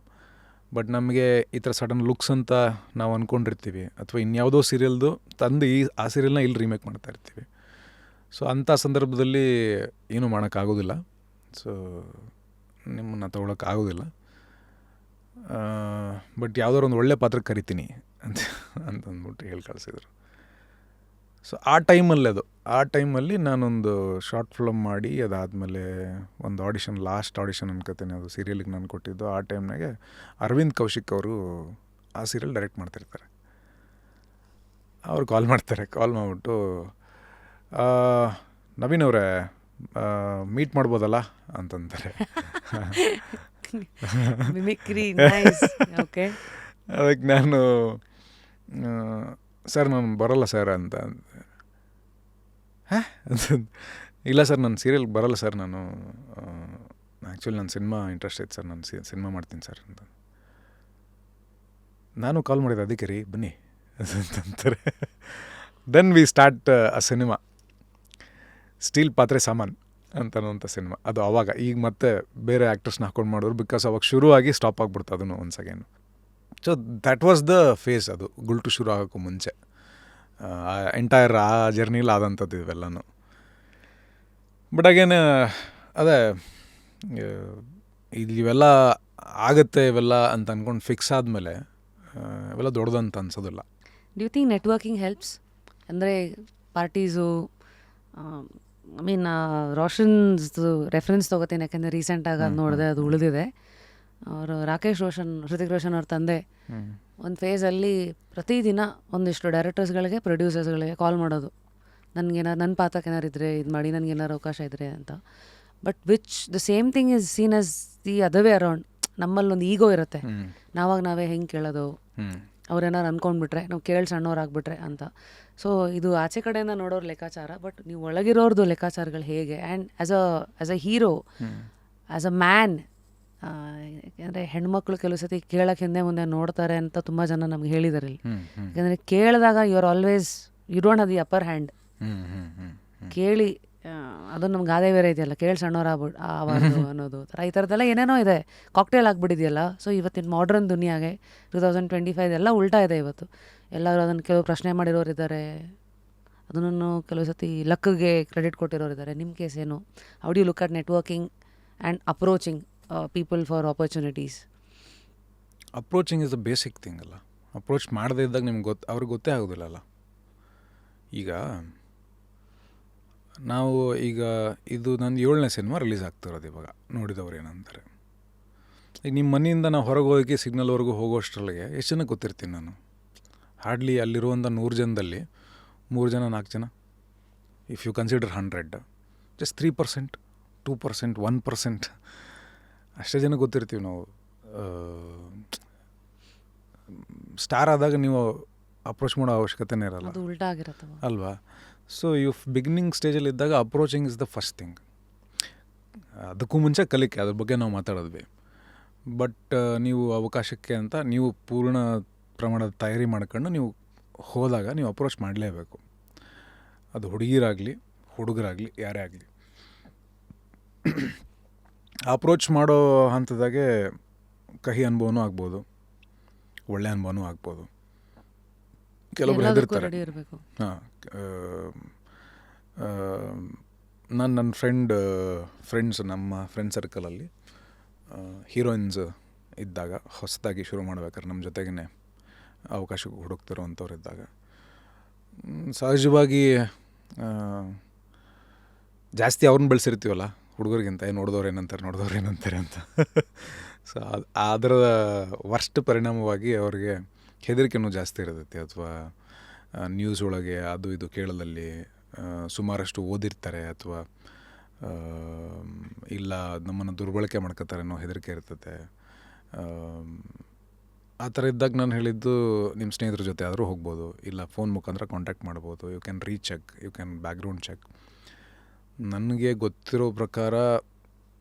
But ನಮಗೆ ಈ ಥರ ಸಡನ್ ಲುಕ್ಸ್ ಅಂತ ನಾವು ಅಂದ್ಕೊಂಡಿರ್ತೀವಿ, ಅಥವಾ ಇನ್ಯಾವುದೋ ಸೀರಿಯಲ್ದು ತಂದು ಆ ಸೀರಿಯಲ್ನ ಇಲ್ಲಿ ರೀಮೇಕ್ ಮಾಡ್ತಾ ಇರ್ತೀವಿ. ಸೊ ಅಂಥ ಸಂದರ್ಭದಲ್ಲಿ ಏನೂ ಮಾಡೋಕ್ಕಾಗೋದಿಲ್ಲ. ಸೊ ನಿಮ್ಮನ್ನು ತೊಗೊಳಕ್ಕಾಗೋದಿಲ್ಲ. ಬಟ್ ಯಾವುದಾದ್ರು ಒಂದು ಒಳ್ಳೆ ಪಾತ್ರಕ್ಕೆ ಕರಿತೀನಿ ಅಂತಂದ್ಬಿಟ್ಟು ಹೇಳಿ ಕಳಿಸಿದ್ರು. ಸೊ ಆ ಟೈಮಲ್ಲಿ ನಾನೊಂದು ಶಾರ್ಟ್ ಫಿಲ್ಮ್ ಮಾಡಿ, ಅದಾದಮೇಲೆ ಒಂದು ಆಡಿಷನ್, ಲಾಸ್ಟ್ ಆಡಿಷನ್ ಅನ್ಕೋತೀನಿ, ಅದು ಸೀರಿಯಲಿಗೆ ನಾನು ಕೊಟ್ಟಿದ್ದು. ಆ ಟೈಮ್ನಾಗೆ ಅರವಿಂದ್ ಕೌಶಿಕ್ ಅವರು ಆ ಸೀರಿಯಲ್ ಡೈರೆಕ್ಟ್ ಮಾಡ್ತಿರ್ತಾರೆ. ಅವ್ರು ಕಾಲ್ ಮಾಡಿಬಿಟ್ಟು, ನವೀನ್ ಅವರೇ ಮೀಟ್ ಮಾಡ್ಬೋದಲ್ಲ ಅಂತಂತಾರೆ. ಅದಕ್ಕೆ ನಾನು, ಸರ್ ನಾನು ಬರೋಲ್ಲ ಸರ್ ಅಂತ. ಇಲ್ಲ ಸರ್ ನಾನು ಸೀರಿಯಲ್ ಬರಲ್ಲ ಸರ್, ನಾನು ಆ್ಯಕ್ಚುಲಿ ನನ್ನ ಸಿನಿಮಾ ಇಂಟ್ರೆಸ್ಟ್ ಐತೆ ಸರ್, ನಾನು ಸಿನಿಮಾ ಮಾಡ್ತೀನಿ ಸರ್ ಅಂತ. ನಾನು ಕಾಲ್ ಮಾಡಿದೆ, ಅದಕ್ಕೆ ರೀ ಬನ್ನಿ ಅಂತಾರೆ. Then we start a cinema, steel ಪಾತ್ರೆ ಸಾಮಾನು ಅಂತನ್ನುವಂಥ ಸಿನಿಮಾ. ಅದು ಅವಾಗ, ಈಗ ಮತ್ತೆ ಬೇರೆ ಆ್ಯಕ್ಟರ್ಸ್ನ ಹಾಕೊಂಡು ಮಾಡಿದ್ರು, ಬಿಕಾಸ್ ಅವಾಗ ಶುರುವಾಗಿ ಸ್ಟಾಪ್ ಆಗಿಬಿಡ್ತು ಅದನ್ನು once again. So that was the phase, ಅದು ಗುಲ್ಟು ಶುರು ಆಗೋಕ್ಕೂ ಮುಂಚೆ ಎಂಟೈರ್ ಆ ಜರ್ನಿಲಿ ಆದಂಥದ್ದು ಇವೆಲ್ಲನೂ. ಬಟ್ ಅಗೇನ್ ಅದೇ ಇವೆಲ್ಲ ಆಗುತ್ತೆ ಇವೆಲ್ಲ ಅಂತ ಅಂದ್ಕೊಂಡು ಫಿಕ್ಸ್ ಆದಮೇಲೆ ಇವೆಲ್ಲ ದೊಡ್ಡದಂತ ಅನ್ಸೋದಿಲ್ಲ. Do think networking helps? ಅಂದರೆ ಪಾರ್ಟೀಸು, ಐ ಮೀನ್ ರೋಷನ್ಸ್ದು ರೆಫರೆನ್ಸ್ ತೊಗೋತೀನಿ, ಯಾಕೆಂದರೆ ರೀಸೆಂಟಾಗಿ ಅದು ನೋಡಿದೆ, ಅದು ಉಳಿದಿದೆ. ಅವರು ರಾಕೇಶ್ ರೋಷನ್, ಹೃತಿಕ್ ರೋಷನ್ ಅವ್ರ ತಂದೆ ಒಂದು ಫೇಸಲ್ಲಿ ಪ್ರತಿದಿನ ಒಂದಿಷ್ಟು ಡೈರೆಕ್ಟರ್ಸ್ಗಳಿಗೆ, ಪ್ರೊಡ್ಯೂಸರ್ಸ್ಗಳಿಗೆ ಕಾಲ್ ಮಾಡೋದು, ನನಗೇನಾರು ನನ್ನ ಪಾತ್ರಕ್ಕೆ ಏನಾರು ಇದ್ದರೆ ಇದು ಮಾಡಿ, ನನಗೇನಾರು ಅವಕಾಶ ಇದ್ದರೆ ಅಂತ. But which the same thing is seen as the other way around. ನಮ್ಮಲ್ಲೊಂದು ಈಗೋ ಇರುತ್ತೆ, ನಾವೇ ಹೆಂಗೆ ಕೇಳೋದು, ಅವ್ರೇನಾರು ಅಂದ್ಕೊಂಡ್ಬಿಟ್ರೆ, ನಾವು ಕೇಳಿ ಸಣ್ಣವ್ರಾಗ್ಬಿಟ್ರೆ ಅಂತ. ಸೊ ಇದು ಆಚೆ ಕಡೆಯಿಂದ ನೋಡೋರು ಲೆಕ್ಕಾಚಾರ, ಬಟ್ ನೀವು ಒಳಗಿರೋರ್ದು ಲೆಕ್ಕಾಚಾರಗಳು ಹೇಗೆ. And as a hero, as a man, ಯಾಕೆಂದರೆ ಹೆಣ್ಮಕ್ಳು ಕೆಲವು ಸತಿ ಕೇಳೋಕ್ಕೆ ಹಿಂದೆ ಮುಂದೆ ನೋಡ್ತಾರೆ ಅಂತ ತುಂಬ ಜನ ನಮ್ಗೆ ಹೇಳಿದಾರೆ ಇಲ್ಲಿ. ಯಾಕೆಂದರೆ ಕೇಳಿದಾಗ you are always, you don't have the upper hand. ಕೇಳಿ ಅದೊಂದು ನಮ್ಗೆ ಗಾದೆ ಬೇರೆ ಇದೆಯಲ್ಲ, ಕೇಳಿ ಸಣ್ಣವ್ರು ಆವಾರ್ದು ಅನ್ನೋದು ಥರ, ಈ ಥರದ್ದೆಲ್ಲ ಏನೇನೋ ಇದೆ, ಕಾಕ್ಟೇಲ್ ಆಗಿಬಿಟ್ಟಿದೆಯಲ್ಲ. ಸೊ ಇವತ್ತಿನ ಮಾಡ್ರನ್ ದುನಿಯಾಗೆ 2025 ಎಲ್ಲ ಉಲ್ಟಾ ಇದೆ ಇವತ್ತು. ಎಲ್ಲರೂ ಅದನ್ನು ಕೆಲವು ಪ್ರಶ್ನೆ ಮಾಡಿರೋರು ಇದ್ದಾರೆ, ಅದನ್ನು ಕೆಲವು ಸತಿ ಲಕ್ಗೆ ಕ್ರೆಡಿಟ್ ಕೊಟ್ಟಿರೋರು ಇದ್ದಾರೆ. ನಿಮ್ಮ ಕೇಸ್ ಏನು? How do you look at networking and approaching people for opportunities? Approaching is the basic thing ಅಲ್ಲ. ಅಪ್ರೋಚ್ ಮಾಡದೇ ಇದ್ದಾಗ ನಿಮ್ಗೆ ಅವ್ರಿಗೆ ಗೊತ್ತೇ ಆಗೋದಿಲ್ಲಲ್ಲ. ಈಗ ನಾವು ಇದು ನನ್ನ 7ನೇ ಸಿನಿಮಾ ರಿಲೀಸ್ ಆಗ್ತಿರೋದು ಇವಾಗ. ನೋಡಿದವ್ರು ಏನಂತಾರೆ, ಈಗ ನಿಮ್ಮ ಮನೆಯಿಂದ ನಾವು ಹೊರಗೆ ಹೋಗಿ ಸಿಗ್ನಲ್ವರೆಗೂ ಹೋಗೋಷ್ಟರೊಳಗೆ ಎಷ್ಟು ಜನಕ್ಕೆ ಗೊತ್ತಿರ್ತೀನಿ ನಾನು? ಹಾರ್ಡ್ಲಿ ಅಲ್ಲಿರುವಂಥ 100 ಜನದಲ್ಲಿ 3 ಜನ 4 ಜನ, ಇಫ್ ಯು ಕನ್ಸಿಡರ್ 100, ಜಸ್ಟ್ 3%, 2%, 1% ಅಷ್ಟೇ ಜನ ಗೊತ್ತಿರ್ತೀವಿ ನಾವು. ಸ್ಟಾರ್ ಆದಾಗ ನೀವು ಅಪ್ರೋಚ್ ಮಾಡೋ ಅವಶ್ಯಕತೆನೇ ಇರಲ್ಲ, ಅದು ಉಲ್ಟಾ ಆಗಿರತ್ತವ ಅಲ್ವಾ? ಸೊ ಯು ಬಿಗಿನಿಂಗ್ ಸ್ಟೇಜಲ್ಲಿ ಇದ್ದಾಗ approaching is the first thing. ಅದಕ್ಕೂ ಮುಂಚೆ ಕಲಿಕೆ, ಅದ್ರ ಬಗ್ಗೆ ನಾವು ಮಾತಾಡೋದ್ವಿ. ಬಟ್ ನೀವು ಅವಕಾಶಕ್ಕೆ ಅಂತ ನೀವು ಪೂರ್ಣ ಪ್ರಮಾಣದ ತಯಾರಿ ಮಾಡ್ಕೊಂಡು ನೀವು ಹೋದಾಗ ನೀವು ಅಪ್ರೋಚ್ ಮಾಡಲೇಬೇಕು. ಅದು ಹುಡುಗಿರಾಗಲಿ ಹುಡುಗರಾಗಲಿ ಯಾರೇ ಆಗಲಿ. ಅಪ್ರೋಚ್ ಮಾಡೋ ಹಂತದಾಗೆ ಕಹಿ ಅನುಭವನೂ ಆಗ್ಬೋದು, ಒಳ್ಳೆ ಅನುಭವನೂ ಆಗ್ಬೋದು. ಕೆಲವೊಬ್ರು ಹೆದರ್ತಾರೆ. ಹಾಂ, ನನ್ನ ಫ್ರೆಂಡ್ಸ್ ನಮ್ಮ ಫ್ರೆಂಡ್ ಸರ್ಕಲಲ್ಲಿ ಹೀರೋಯಿನ್ಸ್ ಇದ್ದಾಗ, ಹೊಸದಾಗಿ ಶುರು ಮಾಡ್ಬೇಕಾದ್ರೆ ನಮ್ಮ ಜೊತೆಗೇ ಅವಕಾಶ ಹುಡುಕ್ತಿರೋವಂಥವ್ರು ಇದ್ದಾಗ, ಸಹಜವಾಗಿ ಜಾಸ್ತಿ ಅವ್ರನ್ನ ಬೆಳೆಸಿರ್ತೀವಲ್ಲ ಹುಡುಗರಿಗಿಂತ. ನೋಡಿದವ್ರು ಏನಂತಾರೆ ಅಂತ. ಸೊ ಅದರ ವರ್ಸ್ಟ್ ಪರಿಣಾಮವಾಗಿ ಅವ್ರಿಗೆ ಹೆದರಿಕೆನೂ ಜಾಸ್ತಿ ಇರ್ತೈತಿ. ಅಥವಾ ನ್ಯೂಸ್ ಒಳಗೆ ಅದು ಇದು ಕೇಳೋದಲ್ಲಿ ಸುಮಾರಷ್ಟು ಓದಿರ್ತಾರೆ, ಅಥವಾ ಇಲ್ಲ ನಮ್ಮನ್ನು ದುರ್ಬಳಕೆ ಮಾಡ್ಕೋತಾರೆ ಅನ್ನೋ ಹೆದರಿಕೆ ಇರ್ತದೆ. ಆ ಥರ ಇದ್ದಾಗ ನಾನು ಹೇಳಿದ್ದು, ನಿಮ್ಮ ಸ್ನೇಹಿತರ ಜೊತೆ ಆದರೂ ಹೋಗ್ಬೋದು, ಇಲ್ಲ ಫೋನ್ ಮುಖಾಂತರ ಕಾಂಟ್ಯಾಕ್ಟ್ ಮಾಡ್ಬೋದು. You can recheck, you can background check. ನನಗೆ ಗೊತ್ತಿರೋ ಪ್ರಕಾರ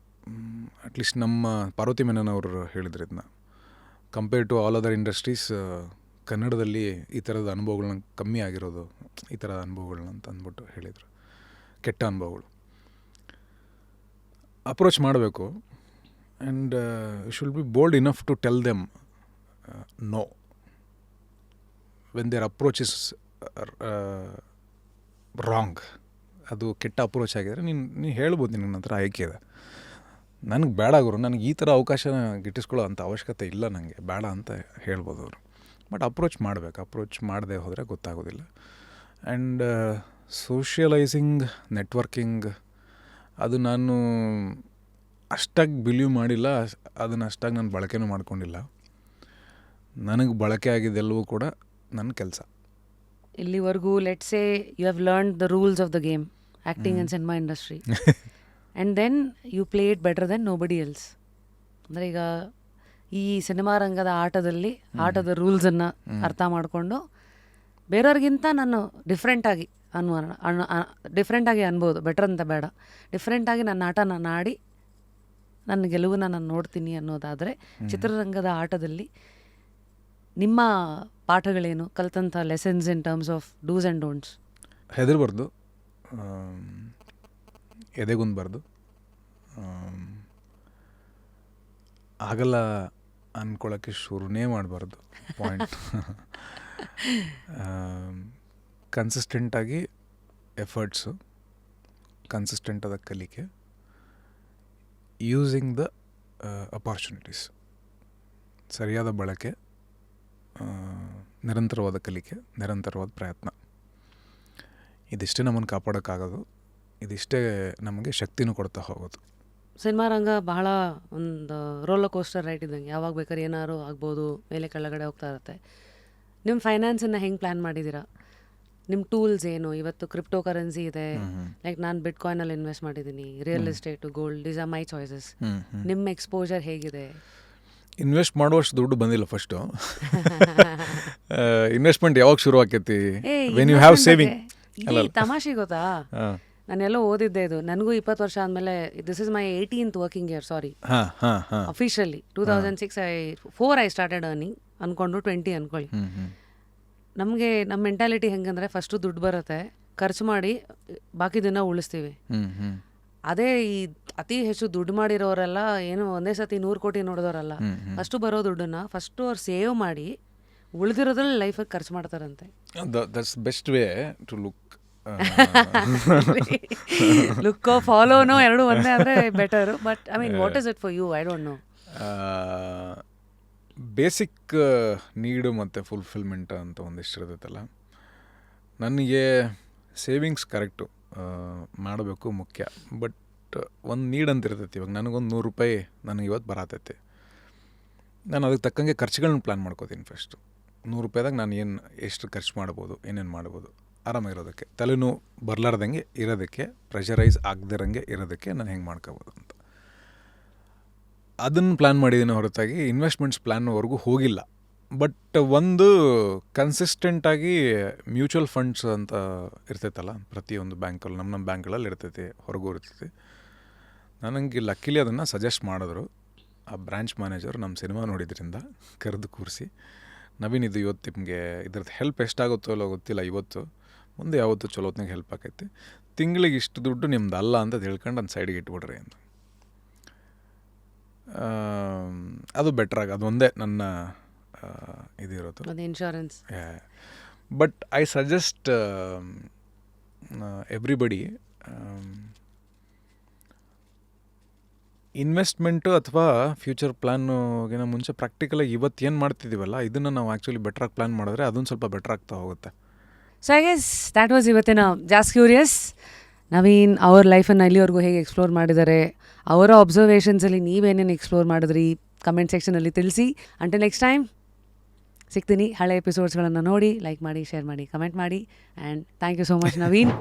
ಅಟ್ಲೀಸ್ಟ್ ನಮ್ಮ ಪಾರ್ವತಿ ಮೆನನ್ ಅವರು ಹೇಳಿದ್ರು ಇದನ್ನ, compare to all other industries ಕನ್ನಡದಲ್ಲಿ ಈ ಥರದ ಅನುಭವಗಳನ್ನ ಕಮ್ಮಿ ಆಗಿರೋದು, ಈ ಥರದ ಅನುಭವಗಳನ್ನ ಅಂತ ಅಂದ್ಬಿಟ್ಟು ಹೇಳಿದರು. ಕೆಟ್ಟ ಅನುಭವಗಳು. ಅಪ್ರೋಚ್ ಮಾಡಬೇಕು, and you should be bold enough to tell them no when their approach is wrong. ಅದು ಕೆಟ್ಟ ಅಪ್ರೋಚ್ ಆಗಿದ್ರೆ ನೀನು ಹೇಳ್ಬೋದು, ನಿನ್ನ ಹತ್ರ ಆಯ್ಕೆ ಇದೆ, ನನಗೆ ಬೇಡ ಗುರು, ನನಗೆ ಈ ಥರ ಅವಕಾಶನ ಗಿಟ್ಟಿಸ್ಕೊಳ್ಳೋ ಅಂಥ ಅವಶ್ಯಕತೆ ಇಲ್ಲ, ನನಗೆ ಬೇಡ ಅಂತ ಹೇಳ್ಬೋದು ಅವರು. ಬಟ್ ಅಪ್ರೋಚ್ ಮಾಡಬೇಕು. ಅಪ್ರೋಚ್ ಮಾಡದೆ ಹೋದರೆ ಗೊತ್ತಾಗೋದಿಲ್ಲ. ಆ್ಯಂಡ್ ಸೋಷಿಯಲೈಸಿಂಗ್, ನೆಟ್ವರ್ಕಿಂಗ್, ಅದು ನಾನು ಅಷ್ಟಾಗಿ ಬಿಲೀವ್ ಮಾಡಿಲ್ಲ, ಅದನ್ನು ಅಷ್ಟಾಗಿ ನಾನು ಬಳಕೆನೂ ಮಾಡ್ಕೊಂಡಿಲ್ಲ. ನನಗೆ ಬಳಕೆ ಆಗಿದ್ದೆಲ್ಲವೂ ಕೂಡ ನನ್ನ ಕೆಲಸ. ಇಲ್ಲಿವರೆಗೂ let's say you have learned the rules of the game, acting in cinema industry, and then you play it better than nobody else. ಅಂದರೆ ಈಗ ಈ ಸಿನಿಮಾ ರಂಗದ ಆಟದ ರೂಲ್ಸನ್ನು ಅರ್ಥ ಮಾಡಿಕೊಂಡು ಬೇರೆಯವ್ರಿಗಿಂತ ನಾನು ಡಿಫ್ರೆಂಟಾಗಿ ಡಿಫ್ರೆಂಟಾಗಿ ಅನ್ಬೋದು, ಬೆಟರ್ ಅಂತ ಬೇಡ, ಡಿಫ್ರೆಂಟಾಗಿ ನನ್ನ ಆಟ ನಾನು ಆಡಿ ನನ್ನ ಗೆಲುವನ್ನ ನಾನು ನೋಡ್ತೀನಿ ಅನ್ನೋದಾದರೆ, ಚಿತ್ರರಂಗದ ಆಟದಲ್ಲಿ ನಿಮ್ಮ ಪಾಠಗಳೇನು, ಕಲ್ತಂಥ lessons in terms of dos and don'ts? ಹೆದರ್ಬಾರ್ದು, ಎದೆಗುಂದಬಾರ್ದು, ಆಗಲ್ಲ ಅಂದ್ಕೊಳ್ಳೋಕ್ಕೆ ಶುರುನೇ ಮಾಡಬಾರ್ದು. ಪಾಯಿಂಟ್. ಕನ್ಸಿಸ್ಟೆಂಟಾಗಿ ಎಫರ್ಟ್ಸು, ಕನ್ಸಿಸ್ಟೆಂಟಾದ ಕಲಿಕೆ, ಯೂಸಿಂಗ್ ದ ಅಪಾರ್ಚುನಿಟೀಸ್, ಸರಿಯಾದ ಬಳಕೆ, ನಿರಂತರವಾದ ಕಲಿಕೆ, ನಿರಂತರವಾದ ಪ್ರಯತ್ನ, ಇದಿಷ್ಟೇ ನಮ್ಮನ್ನು ಕಾಪಾಡೋಕ್ಕಾಗೋದು, ಇದಿಷ್ಟೇ ನಮಗೆ ಶಕ್ತಿನೂ ಕೊಡ್ತಾ ಹೋಗೋದು. ಸಿನಿಮಾ ರಂಗ ಬಹಳ ಒಂದು ರೋಲರ್ ಕೋಸ್ಟರ್ ರೈಡ್ ಇದ್ದಂಗೆ, ಯಾವಾಗ ಬೇಕಾದ್ರೆ ಏನಾದ್ರು ಆಗ್ಬೋದು, ಮೇಲೆ ಕೆಳಗಡೆ ಹೋಗ್ತಾ ಇರುತ್ತೆ. ನಿಮ್ಮ ಫೈನಾನ್ಸನ್ನು ಹೆಂಗೆ ಪ್ಲ್ಯಾನ್ ಮಾಡಿದ್ದೀರಾ? ನಿಮ್ಮ ಟೂಲ್ಸ್ ಏನು? ಇವತ್ತು ಕ್ರಿಪ್ಟೋ ಕರೆನ್ಸಿ ಇದೆ, ಲೈಕ್ ನಾನು ಬಿಟ್ಕಾಯಿನಲ್ಲಿ ಇನ್ವೆಸ್ಟ್ ಮಾಡಿದ್ದೀನಿ, real estate, gold, these are my choices. ನಿಮ್ಮ ಎಕ್ಸ್ಪೋಜರ್ ಹೇಗಿದೆ? ಇನ್ವೆಸ್ಟ್ ಮಾಡುವಷ್ಟು ದುಡ್ಡು ಬಂದಿಲ್ಲ ಫಸ್ಟು. ಇನ್ವೆಸ್ಟ್ಮೆಂಟ್ ಯಾವಾಗ ಶುರು ಆಕೈತಿ? When you have saving. ತಮಾಷೆ ಗೊತ್ತಾ, ನಾನೆಲ್ಲೋ ಓದಿದ್ದೆ ಇದು, ನನಗೂ 20 ವರ್ಷ ಆದಮೇಲೆ, this is my 18th working year, sorry, officially 2004 I started earning ಅಂದ್ಕೊಂಡು 20 ಅಂದ್ಕೊಳ್ಳಿ. ನಮಗೆ ನಮ್ಮ ಮೆಂಟಾಲಿಟಿ ಹೆಂಗಂದರೆ, ಫಸ್ಟು ದುಡ್ಡು ಬರುತ್ತೆ, ಖರ್ಚು ಮಾಡಿ ಬಾಕಿ ದಿನ ಉಳಿಸ್ತೀವಿ. ಅದೇ ಈ ಅತಿ ಹೆಚ್ಚು ದುಡ್ಡು ಮಾಡಿರೋರೆಲ್ಲ ಏನು ಒಂದೇ ಸತಿ 100 ಕೋಟಿ ನೋಡಿದವರಲ್ಲ, ಫಸ್ಟು ಬರೋ ದುಡ್ಡನ್ನು ಫಸ್ಟು ಅವ್ರು ಸೇವ್ ಮಾಡಿ ಉಳಿದಿರೋದ್ರಲ್ಲಿ ಲೈಫಲ್ಲಿ ಖರ್ಚು ಮಾಡ್ತಾರಂತೆ. That's best way to look. ಲುಕ್ಕೋ ಫಾಲೋನೋ ಎರಡು ಒಂದೇ ಆದರೆ better. But I mean, what is it for you? I don't know. Basic need ಮತ್ತು ಫುಲ್ಫಿಲ್ಮೆಂಟ್ ಅಂತ ಒಂದಿಷ್ಟು ಇರ್ತೈತಲ್ಲ, ನನಗೆ ಸೇವಿಂಗ್ಸ್ ಕರೆಕ್ಟು ಮಾಡಬೇಕು ಮುಖ್ಯ. ಬಟ್ ಒಂದು ನೀಡ್ ಅಂತ ಇರ್ತೈತಿ. ಇವಾಗ ನನಗೊಂದು 100 ರೂಪಾಯಿ ನನಗೆ ಇವತ್ತು ಬರತೈತಿ, ನಾನು ಅದಕ್ಕೆ ತಕ್ಕಂಗೆ ಖರ್ಚುಗಳನ್ನ ಪ್ಲ್ಯಾನ್ ಮಾಡ್ಕೋತೀನಿ. ಫಸ್ಟು 100 ರೂಪಾಯಿದಾಗ ನಾನು ಎಷ್ಟು ಖರ್ಚು ಮಾಡ್ಬೋದು, ಏನೇನು ಮಾಡ್ಬೋದು, ಆರಾಮಾಗಿರೋದಕ್ಕೆ, ತಲೆನೂ ಬರಲಾರ್ದಂಗೆ ಇರೋದಕ್ಕೆ, ಪ್ರೆಷರೈಸ್ ಆಗದಿರಂಗೆ ಇರೋದಕ್ಕೆ ನಾನು ಹೆಂಗೆ ಮಾಡ್ಕೋಬೋದು ಅಂತ ಅದನ್ನು ಪ್ಲ್ಯಾನ್ ಮಾಡಿದ್ದೀನಿ. ಹೊರತಾಗಿ ಇನ್ವೆಸ್ಟ್ಮೆಂಟ್ಸ್ ಪ್ಲ್ಯಾನ್ವರೆಗೂ ಹೋಗಿಲ್ಲ. ಬಟ್ ಒಂದು ಕನ್ಸಿಸ್ಟೆಂಟಾಗಿ ಮ್ಯೂಚುವಲ್ ಫಂಡ್ಸ್ ಅಂತ ಇರ್ತೈತಲ್ಲ, ಪ್ರತಿಯೊಂದು ಬ್ಯಾಂಕಲ್ಲಿ, ನಮ್ಮ ಬ್ಯಾಂಕ್ಗಳಲ್ಲಿ ಇರ್ತೈತಿ, ಹೊರಗೂ ಇರ್ತೈತಿ. ನನಗೆ ಲಕ್ಕಿಲಿ ಅದನ್ನು ಸಜೆಸ್ಟ್ ಮಾಡಿದ್ರು ಆ ಬ್ರ್ಯಾಂಚ್ ಮ್ಯಾನೇಜರ್. ನಮ್ಮ ಸಿನಿಮಾ ನೋಡಿದ್ರಿಂದ ಕರೆದು ಕೂರಿಸಿ, ನವೀನ್, ಇದು ಇವತ್ತು ನಿಮಗೆ ಇದ್ರದ್ದು ಹೆಲ್ಪ್ ಎಷ್ಟಾಗುತ್ತೋ ಅಲ್ಲೋ ಗೊತ್ತಿಲ್ಲ, ಇವತ್ತು ಮುಂದೆ ಯಾವತ್ತು ಚಲೋ ಹೊತ್ನಾಗ ಹೆಲ್ಪ್ ಆಕೈತಿ, ತಿಂಗಳಿಗೆ ಇಷ್ಟು ದುಡ್ಡು ನಿಮ್ದು ಅಲ್ಲ ಅಂತ ತಿಳ್ಕೊಂಡು ಒಂದು ಸೈಡಿಗೆ ಇಟ್ಬಿಡ್ರಿ ಅಂತ. ಅದು ಬೆಟ್ರಾಗಿ, ಅದು ಒಂದೇ ನನ್ನ ಇದಿರೋದು, insurance. But I suggest everybody, investment ಅಥವಾ ಫ್ಯೂಚರ್ ಪ್ಲ್ಯಾನುಗಿನ ಮುಂಚೆ ಪ್ರಾಕ್ಟಿಕಲಾಗಿ ಇವತ್ತು ಏನು ಮಾಡ್ತಿದ್ದೀವಲ್ಲ, ಇದನ್ನು ನಾವು ಆ್ಯಕ್ಚುಲಿ ಬೆಟ್ರಾಗಿ ಪ್ಲ್ಯಾನ್ ಮಾಡಿದ್ರೆ ಅದೊಂದು ಸ್ವಲ್ಪ ಬೆಟರ್ ಆಗ್ತಾ ಹೋಗುತ್ತೆ. So I guess that was ಇವತ್ತಿನ ಜಾಸ್ಟ್ ಕ್ಯೂರಿಯಸ್. ನವೀನ್ ಅವ್ರ ಲೈಫನ್ನು ಇಲ್ಲಿವರೆಗೂ ಹೇಗೆ ಎಕ್ಸ್ಪ್ಲೋರ್ ಮಾಡಿದ್ದಾರೆ, ಅವರ ಅಬ್ಸರ್ವೇಷನ್ಸಲ್ಲಿ ನೀವೇನೇನು ಎಕ್ಸ್ಪ್ಲೋರ್ ಮಾಡಿದ್ರಿ, ಕಮೆಂಟ್ ಸೆಕ್ಷನಲ್ಲಿ ತಿಳಿಸಿ. ಅಂಟಿಲ್ ನೆಕ್ಸ್ಟ್ ಟೈಮ್ ಸಿಗ್ತೀನಿ. ಹಳೆ ಎಪಿಸೋಡ್ಸ್ಗಳನ್ನು ನೋಡಿ, ಲೈಕ್ ಮಾಡಿ, ಶೇರ್ ಮಾಡಿ, ಕಮೆಂಟ್ ಮಾಡಿ. And thank you so much Naveen.